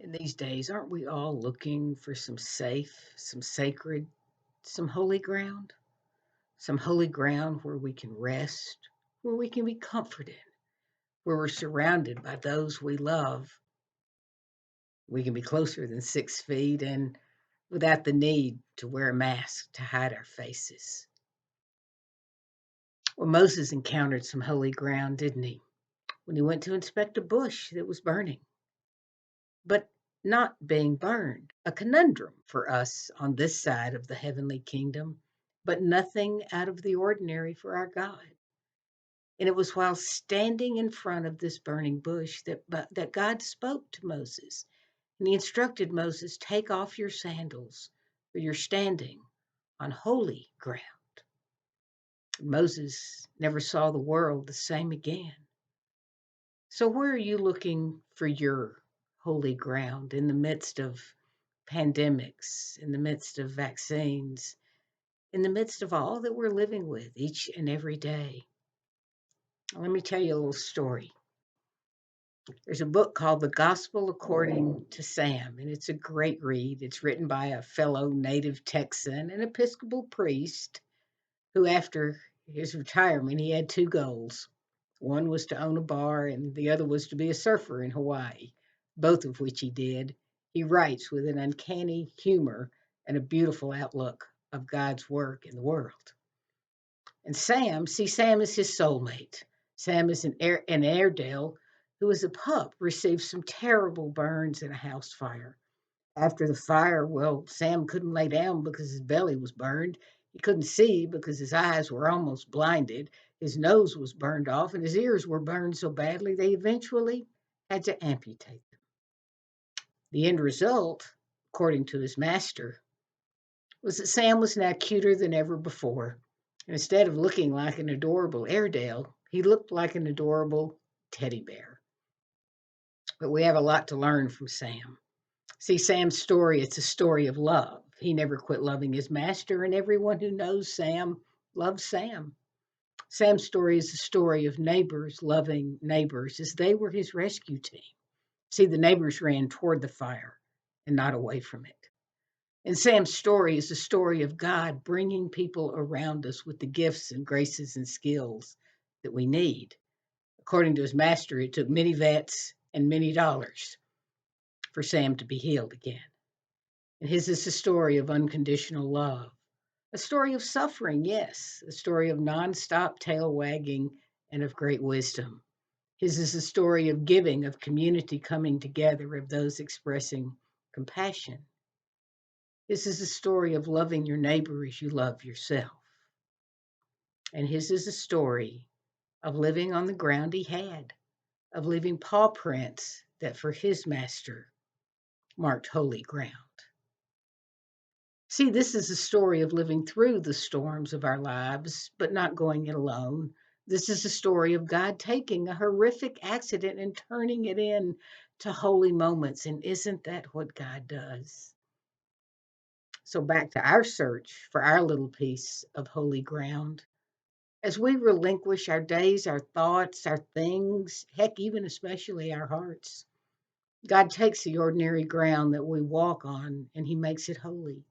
In these days, aren't we all looking for some safe, some sacred, some holy ground? Some holy ground where we can rest, where we can be comforted, where we're surrounded by those we love. We can be closer than 6 feet and without the need to wear a mask to hide our faces. Well, Moses encountered some holy ground, didn't he? When he went to inspect a bush that was burning, but not being burned. A conundrum for us on this side of the heavenly kingdom, but nothing out of the ordinary for our God. And it was while standing in front of this burning bush that God spoke to Moses. And he instructed Moses, take off your sandals, for you're standing on holy ground. Moses never saw the world the same again. So, where are you looking for your holy ground in the midst of pandemics, in the midst of vaccines, in the midst of all that we're living with each and every day? Let me tell you a little story. There's a book called The Gospel According to Sam, and it's a great read. It's written by a fellow native Texan, an Episcopal priest, who, after his retirement, he had two goals. One was to own a bar, and the other was to be a surfer in Hawaii, both of which he did. He writes with an uncanny humor and a beautiful outlook of God's work in the world. And Sam is his soulmate. Sam is an Airedale who, as a pup, received some terrible burns in a house fire. After the fire, well, Sam couldn't lay down because his belly was burned. He couldn't see because his eyes were almost blinded. His nose was burned off, and his ears were burned so badly they eventually had to amputate them. The end result, according to his master, was that Sam was now cuter than ever before. And instead of looking like an adorable Airedale, he looked like an adorable teddy bear. But we have a lot to learn from Sam. See, Sam's story, it's a story of love. He never quit loving his master, and everyone who knows Sam loves Sam. Sam's story is a story of neighbors loving neighbors as they were his rescue team. See, the neighbors ran toward the fire and not away from it. And Sam's story is a story of God bringing people around us with the gifts and graces and skills that we need. According to his master, it took many vets and many dollars for Sam to be healed again. And his is a story of unconditional love, a story of suffering, yes, a story of nonstop tail wagging and of great wisdom. His is a story of giving, of community coming together, of those expressing compassion. His is a story of loving your neighbor as you love yourself. And his is a story of living on the ground he had, of leaving paw prints that for his master marked holy ground. See, this is a story of living through the storms of our lives, but not going it alone. This is a story of God taking a horrific accident and turning it into holy moments. And isn't that what God does? So, back to our search for our little piece of holy ground. As we relinquish our days, our thoughts, our things, heck, even especially our hearts, God takes the ordinary ground that we walk on and He makes it holy.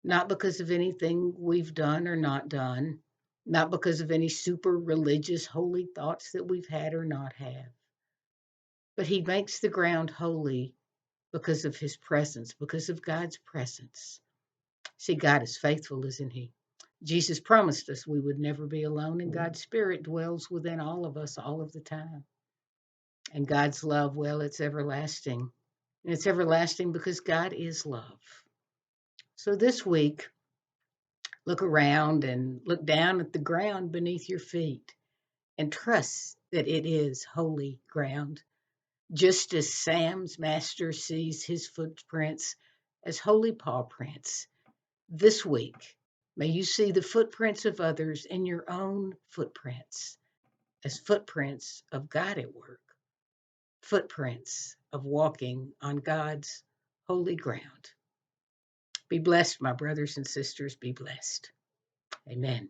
Not because of anything we've done or not done, not because of any super religious holy thoughts that we've had or not have, but He makes the ground holy because of His presence, because of God's presence. See, God is faithful, isn't He? Jesus promised us we would never be alone, and God's Spirit dwells within all of us all of the time. And God's love, well, it's everlasting. And it's everlasting because God is love. So this week, look around and look down at the ground beneath your feet and trust that it is holy ground. Just as Sam's master sees his footprints as holy paw prints, this week, may you see the footprints of others and your own footprints as footprints of God at work, footprints of walking on God's holy ground. Be blessed, my brothers and sisters. Be blessed. Amen.